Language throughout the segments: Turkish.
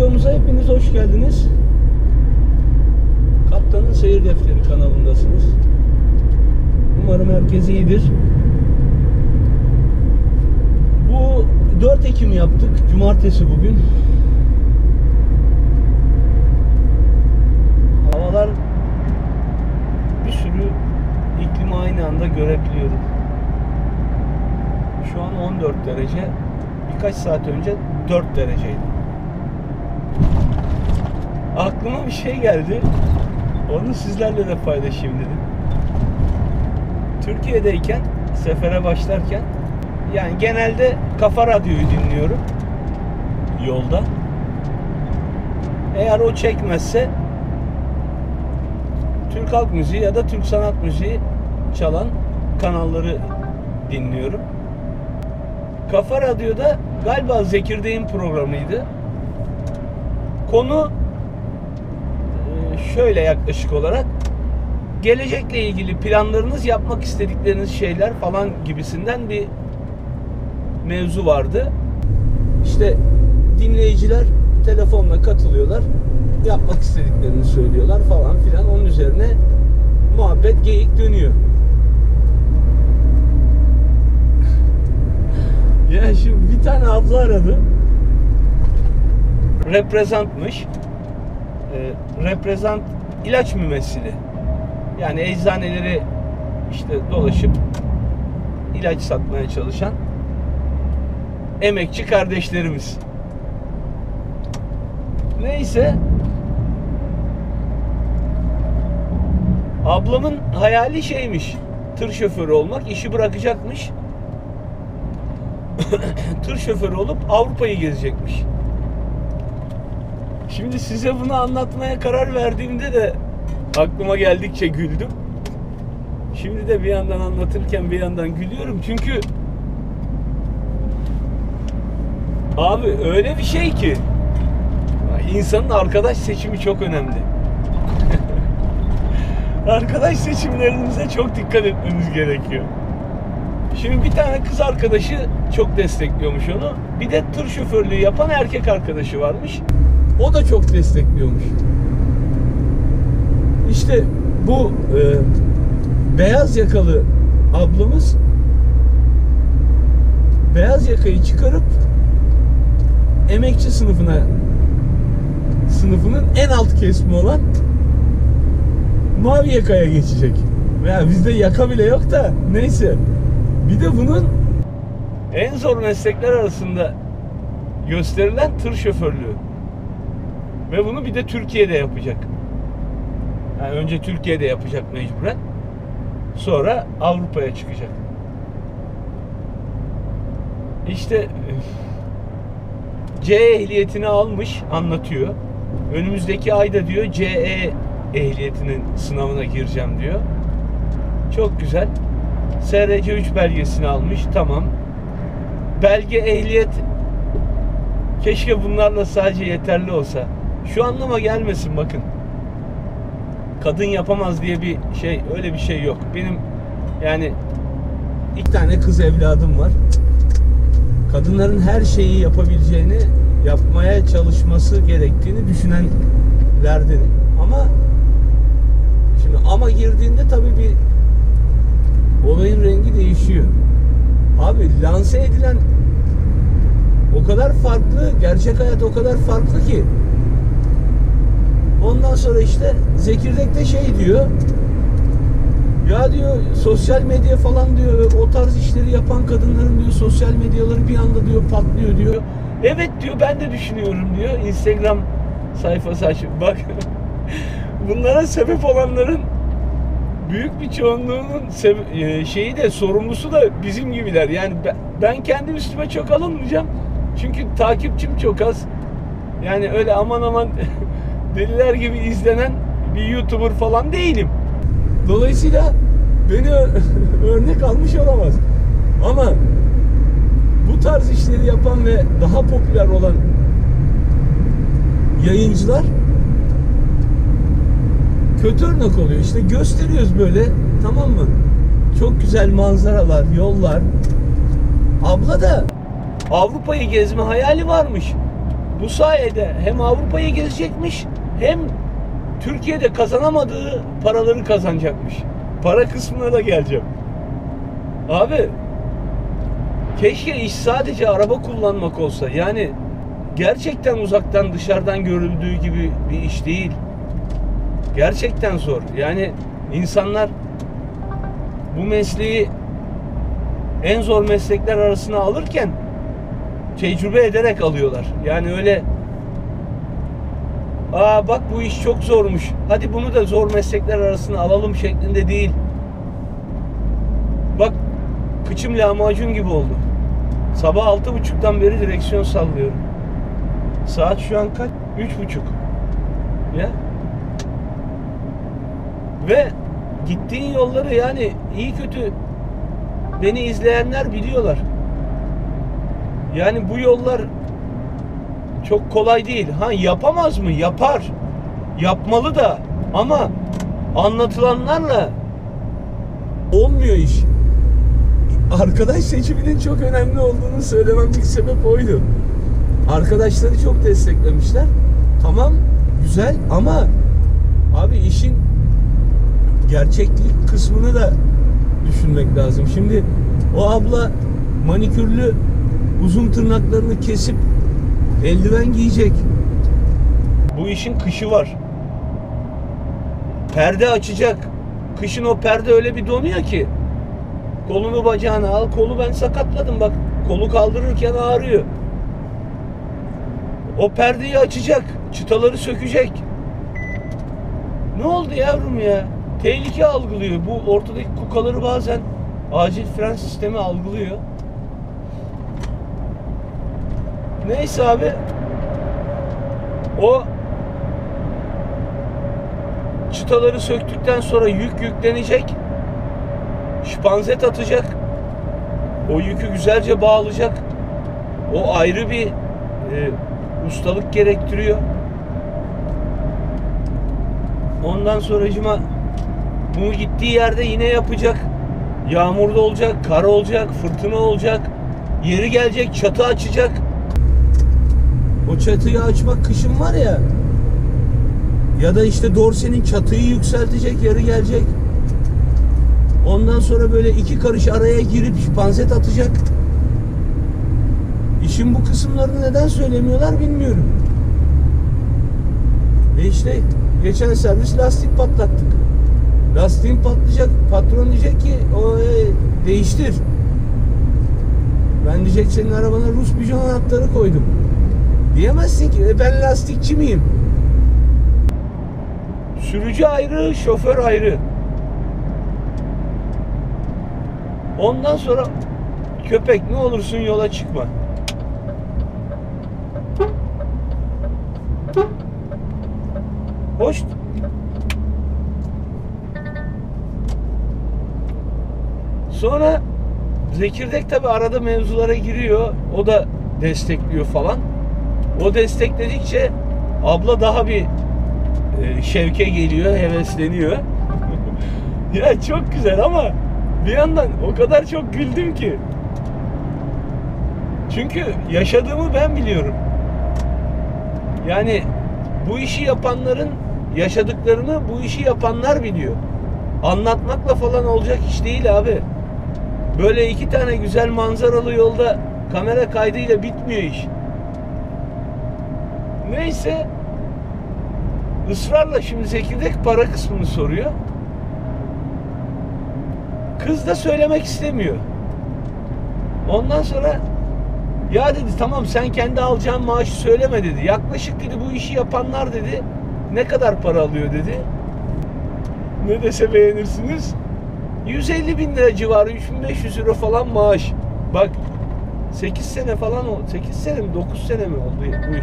videomuza hepiniz hoş geldiniz. Kaptanın Seyir Defteri kanalındasınız. Umarım herkes iyidir. Bu 4 Ekim yaptık. Cumartesi bugün. Havalar bir sürü iklimi aynı anda görebiliyorum. Şu an 14 derece. Birkaç saat önce 4 dereceydi. Aklıma bir şey geldi. Onu sizlerle de paylaşayım dedim. Türkiye'deyken, sefere başlarken yani genelde Kafa Radyo'yu dinliyorum yolda. Eğer o çekmezse Türk halk müziği ya da Türk sanat müziği çalan kanalları dinliyorum. Kafa Radyo'da galiba Zekirdek'in programıydı. Konu şöyle yaklaşık olarak gelecekle ilgili planlarınız, yapmak istedikleriniz şeyler falan gibisinden bir mevzu vardı. İşte dinleyiciler telefonla katılıyorlar, yapmak istediklerini söylüyorlar falan filan. Onun üzerine muhabbet, geyik dönüyor. Ya şimdi bir tane abla aradı. Reprezentmiş. Reprezent ilaç mümessili. Yani eczaneleri işte dolaşıp ilaç satmaya çalışan emekçi kardeşlerimiz. Neyse, ablamın hayali şeymiş, tır şoförü olmak, işi bırakacakmış. Tır şoförü olup Avrupa'yı gezecekmiş. Şimdi size bunu anlatmaya karar verdiğimde de aklıma geldikçe güldüm. Şimdi de bir yandan anlatırken bir yandan gülüyorum. Çünkü abi öyle bir şey ki insanın arkadaş seçimi çok önemli. Arkadaş seçimlerinize çok dikkat etmeniz gerekiyor. Şimdi bir tane kız arkadaşı çok destekliyormuş onu. Bir de tır şoförlüğü yapan erkek arkadaşı varmış. O da çok destekliyormuş. İşte bu beyaz yakalı ablamız beyaz yakayı çıkarıp emekçi sınıfının en alt kesimi olan mavi yakaya geçecek. Ya bizde yaka bile yok da neyse. Bir de bunun en zor meslekler arasında gösterilen tır şoförlüğü. Ve bunu bir de Türkiye'de yapacak. Yani önce Türkiye'de yapacak mecburen. Sonra Avrupa'ya çıkacak. İşte C ehliyetini almış, anlatıyor. Önümüzdeki ayda diyor CE ehliyetinin sınavına gireceğim diyor. Çok güzel. SRC 3 belgesini almış. Tamam. Belge, ehliyet keşke bunlarla sadece yeterli olsa. Şu anlama gelmesin bakın. Kadın yapamaz diye bir şey, öyle bir şey yok. Benim yani 2 tane kız evladım var. Kadınların her şeyi yapabileceğini, yapmaya çalışması gerektiğini düşünenlerdenim. Ama girdiğinde tabii bir olayın rengi değişiyor. Abi lanse edilen o kadar farklı, gerçek hayat o kadar farklı ki. Ondan sonra işte Zekirdek'te şey diyor. Ya diyor sosyal medya falan diyor, o tarz işleri yapan kadınların diyor sosyal medyaları bir anda diyor patlıyor diyor. Evet diyor, ben de düşünüyorum diyor. Instagram sayfası açıp bak. Bunlara sebep olanların büyük bir çoğunluğunun şeyi de, sorumlusu da bizim gibiler. Yani ben kendi üstüme çok alınmayacağım. Çünkü takipçim çok az. Yani öyle aman aman deliler gibi izlenen bir YouTuber falan değilim. Dolayısıyla beni örnek almış olamaz. Ama bu tarz işleri yapan ve daha popüler olan yayıncılar kötü örnek oluyor. İşte gösteriyoruz böyle, tamam mı? Çok güzel manzaralar, yollar. Abla da Avrupa'yı gezme hayali varmış. Bu sayede hem Avrupa'yı gezecekmiş hem Türkiye'de kazanamadığı paraları kazanacakmış. Para kısmına da geleceğim. Abi keşke iş sadece araba kullanmak olsa. Yani gerçekten uzaktan dışarıdan görüldüğü gibi bir iş değil. Gerçekten zor. Yani insanlar bu mesleği en zor meslekler arasına alırken tecrübe ederek alıyorlar. Yani öyle bak bu iş çok zormuş, hadi bunu da zor meslekler arasına alalım şeklinde değil. Bak kıçım lahmacun gibi oldu. Sabah 6.30'dan beri direksiyon sallıyorum. Saat şu an kaç? 3.30. Ya. Ve gittiğin yolları yani iyi kötü beni izleyenler biliyorlar. Yani bu yollar çok kolay değil. Yapamaz mı? Yapar. Yapmalı da ama anlatılanlarla olmuyor iş. Arkadaş seçiminin çok önemli olduğunu söylememdeki sebep oydu. Arkadaşları çok desteklemişler. Tamam, güzel ama abi işin gerçeklik kısmını da düşünmek lazım. Şimdi o abla manikürlü uzun tırnaklarını kesip eldiven giyecek. Bu işin kışı var. Perde açacak. Kışın o perde öyle bir donuyor ki kolunu bacağını al. Kolu ben sakatladım bak. Kolu kaldırırken ağrıyor. O perdeyi açacak. Çıtaları sökecek. Ne oldu yavrum ya? Tehlike algılıyor. Bu ortadaki kukaları bazen acil fren sistemi algılıyor. Neyse abi. O çıtaları söktükten sonra yük yüklenecek. Şpanzet atacak. O yükü güzelce bağlayacak. O ayrı bir ustalık gerektiriyor. Ondan sonracıma bunu gittiği yerde yine yapacak. Yağmurda olacak, kar olacak, fırtına olacak. Yeri gelecek, çatı açacak. O çatıyı açmak kışın var ya. Ya da işte dorsenin çatıyı yükseltecek, yeri gelecek. Ondan sonra böyle iki karış araya girip şpanzet atacak. İşin bu kısımlarını neden söylemiyorlar bilmiyorum. Ve işte geçen servis lastik patlattık. Lastiğin patlayacak. Patron diyecek ki değiştir. Ben diyecek senin arabana Rus bijon anahtarı koydum. Diyemezsin ki ben lastikçi miyim? Sürücü ayrı, şoför ayrı. Ondan sonra köpek ne olursun yola çıkma. Hoş. Sonra Zekirdek tabi arada mevzulara giriyor. O da destekliyor falan. O destekledikçe abla daha bir şevke geliyor, hevesleniyor. Ya çok güzel ama bir yandan o kadar çok güldüm ki. Çünkü yaşadığımı ben biliyorum. Yani bu işi yapanların yaşadıklarını bu işi yapanlar biliyor. Anlatmakla falan olacak iş değil abi. Böyle iki tane güzel manzaralı yolda kamera kaydıyla bitmiyor iş. Neyse ısrarla şimdi Zekirdek para kısmını soruyor. Kız da söylemek istemiyor. Ondan sonra ya dedi tamam sen kendi alacağın maaşı söyleme dedi. Yaklaşık dedi bu işi yapanlar dedi ne kadar para alıyor dedi. Ne dese beğenirsiniz. 150 bin lira civarı 3500 euro falan maaş. Bak 8 sene falan oldu. 8 sene mi 9 sene mi oldu bu iş.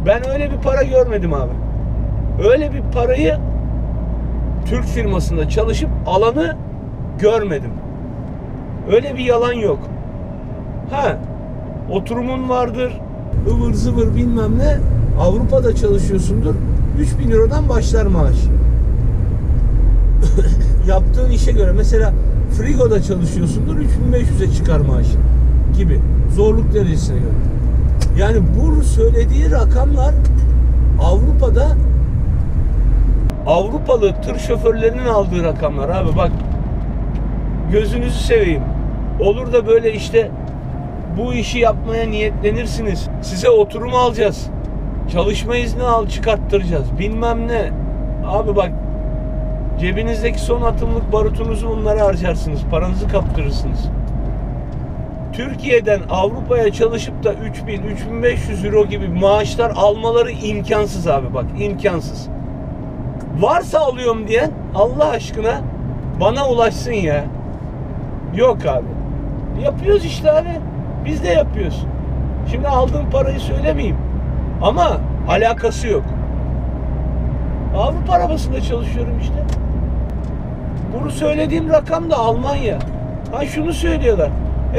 Ben öyle bir para görmedim abi. Öyle bir parayı Türk firmasında çalışıp alanı görmedim. Öyle bir yalan yok. Oturumun vardır, ıvır zıvır bilmem ne. Avrupa'da çalışıyorsundur. 3000 Euro'dan başlar maaş. Yaptığın işe göre mesela frigoda çalışıyorsundur 3500'e çıkar maaş gibi. Zorluk derecesine göre. Yani bu söylediği rakamlar Avrupa'da Avrupalı tır şoförlerinin aldığı rakamlar abi, bak gözünüzü seveyim. Olur da böyle işte bu işi yapmaya niyetlenirsiniz. Size oturum alacağız. Çalışma izni çıkarttıracağız. Bilmem ne. Abi bak, cebinizdeki son atımlık barutunuzu bunlara harcarsınız. Paranızı kaptırırsınız. Türkiye'den Avrupa'ya çalışıp da 3000-3500 euro gibi maaşlar almaları imkansız abi, bak imkansız. Varsa alıyorum diyen Allah aşkına bana ulaşsın ya. Yok abi. Yapıyoruz işte abi. Biz de yapıyoruz. Şimdi aldığım parayı söylemeyeyim. Ama alakası yok. Avrupa arabasında çalışıyorum işte. Bunu söylediğim rakam da Almanya. Ha şunu söylüyorlar.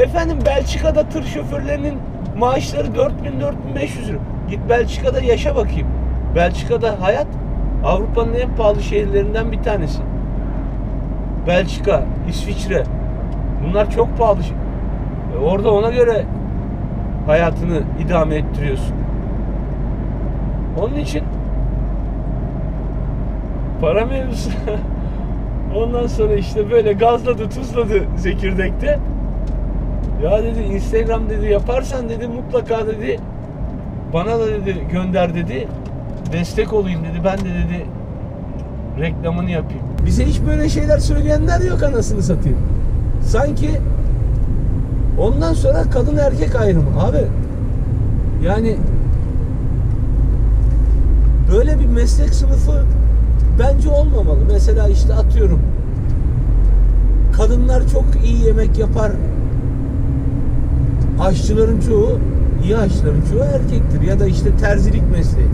Efendim Belçika'da tır şoförlerinin maaşları 4000-4500 euro. Git Belçika'da yaşa bakayım. Belçika'da hayat Avrupa'nın en pahalı şehirlerinden bir tanesi. Belçika, İsviçre. Bunlar çok pahalı. Orada ona göre hayatını idame ettiriyorsun. Onun için para mevzusu. Ondan sonra işte böyle gazladı, tuzladı Zekirdek'te. Ya dedi, Instagram dedi yaparsan dedi mutlaka dedi bana da dedi gönder dedi. Destek olayım dedi. Ben de dedi reklamını yapayım. Bize hiç böyle şeyler söyleyenler yok, anasını satayım. Sanki ondan sonra kadın erkek ayrımı. Abi yani böyle bir meslek sınıfı bence olmamalı. Mesela işte atıyorum, kadınlar çok iyi yemek yapar. Aşçıların çoğu, iyi aşçıların çoğu erkektir. Ya da işte terzilik mesleği.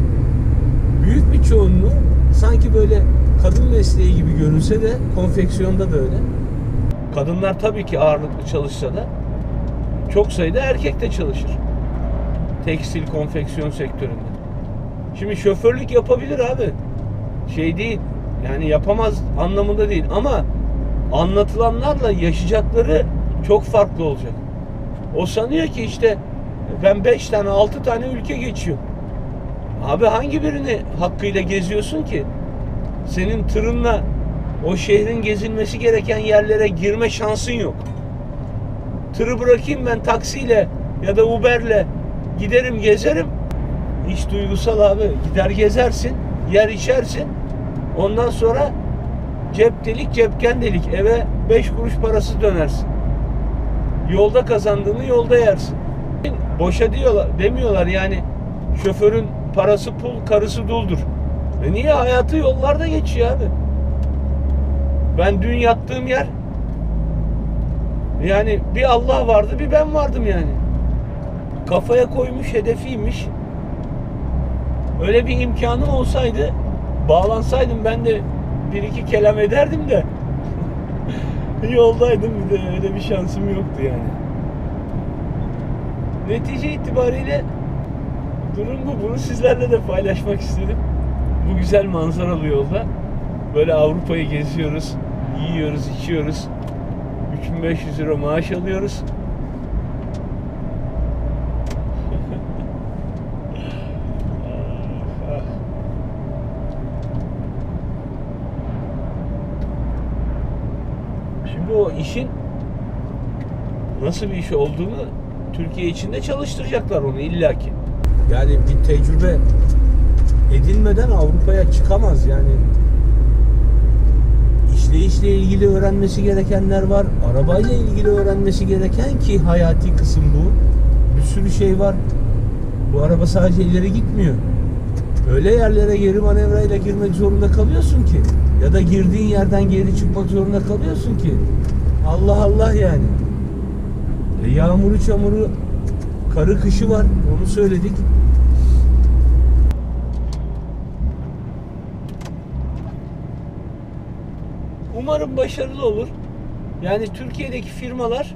Büyük bir çoğunluğu sanki böyle kadın mesleği gibi görünse de konfeksiyonda da öyle. Kadınlar tabii ki ağırlıklı çalışsa da çok sayıda erkek de çalışır. Tekstil, konfeksiyon sektöründe. Şimdi şoförlük yapabilir abi. Şey değil. Yani yapamaz anlamında değil. Ama anlatılanlarla yaşayacakları çok farklı olacak. O sanıyor ki işte ben 5 tane 6 tane ülke geçiyorum. Abi hangi birini hakkıyla geziyorsun ki? Senin tırınla o şehrin gezilmesi gereken yerlere girme şansın yok. Tırı bırakayım ben taksiyle ya da Uber'le giderim gezerim. Hiç duygusal abi. Gider gezersin, yer içersin. Ondan sonra cep delik cepken delik, eve 5 kuruş parası dönersin. Yolda kazandığını yolda yersin. Boşa demiyorlar yani, şoförün parası pul, karısı duldur. Niye? Hayatı yollarda geçiyor abi. Ben dün yattığım yer, yani bir Allah vardı bir ben vardım yani. Kafaya koymuş, hedefiymiş. Öyle bir imkanım olsaydı, bağlansaydım ben de bir iki kelam ederdim de yoldaydım, bir de öyle bir şansım yoktu yani. Netice itibariyle durum bu. Bunu sizlerle de paylaşmak istedim. Bu güzel manzaralı yolda böyle Avrupa'yı geziyoruz, yiyoruz, içiyoruz. 3500 euro maaş alıyoruz. Şimdi o işin nasıl bir iş olduğunu Türkiye içinde çalıştıracaklar onu illaki. Yani bir tecrübe edinmeden Avrupa'ya çıkamaz yani. İşleyişle ilgili öğrenmesi gerekenler var. Arabayla ilgili öğrenmesi gereken, ki hayati kısım bu. Bir sürü şey var. Bu araba sadece ileri gitmiyor. Öyle yerlere geri manevrayla girmek zorunda kalıyorsun ki, ya da girdiğin yerden geri çıkmak zorunda kalıyorsun ki. Allah Allah yani. Yağmuru, çamuru, karı, kışı var. Onu söyledik. Umarım başarılı olur. Yani Türkiye'deki firmalar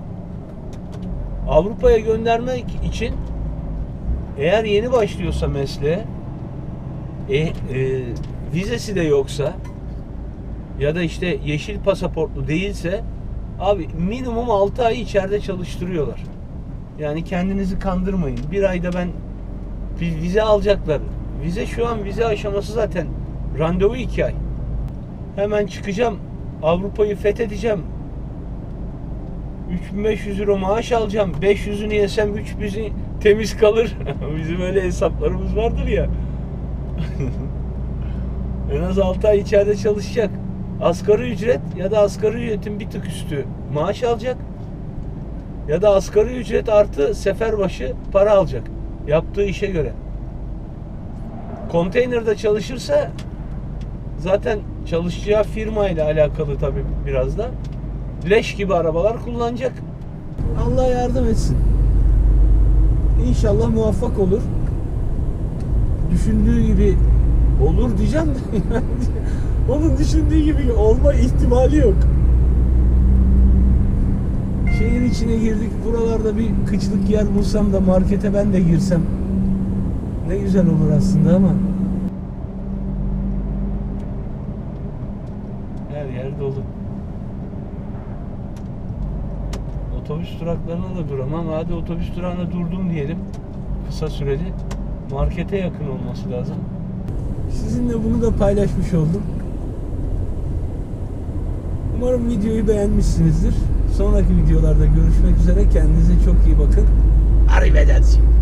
Avrupa'ya göndermek için, eğer yeni başlıyorsa mesleğe, vizesi de yoksa ya da işte yeşil pasaportlu değilse abi minimum 6 ay içeride çalıştırıyorlar. Yani kendinizi kandırmayın. Bir ayda ben Bir vize alacaklar. Vize şu an vize aşaması zaten. Randevu 2 ay. Hemen çıkacağım. Avrupa'yı fethedeceğim. 3500 euro maaş alacağım. 500'ünü yesem 3000'i temiz kalır. Bizim öyle hesaplarımız vardır ya. En az 6 ay içeride çalışacak. Asgari ücret ya da asgari ücretin bir tık üstü maaş alacak. Ya da asgari ücret artı seferbaşı para alacak. Yaptığı işe göre. Konteynerde çalışırsa zaten çalışacağı firma ile alakalı tabii biraz da. Leş gibi arabalar kullanacak. Allah yardım etsin. İnşallah muvaffak olur. Düşündüğü gibi olur diyeceğim de onun düşündüğü gibi olma ihtimali yok. Şehir içine girdik. Buralarda bir kıçlık yer bulsam da markete ben de girsem ne güzel olur aslında ama her yer dolu. Otobüs duraklarına da duramam. Hadi otobüs durağına durdum diyelim. Kısa süreli. Markete yakın olması lazım. Sizinle bunu da paylaşmış oldum. Umarım videoyu beğenmişsinizdir. Sonraki videolarda görüşmek üzere. Kendinize çok iyi bakın. Arrivederci.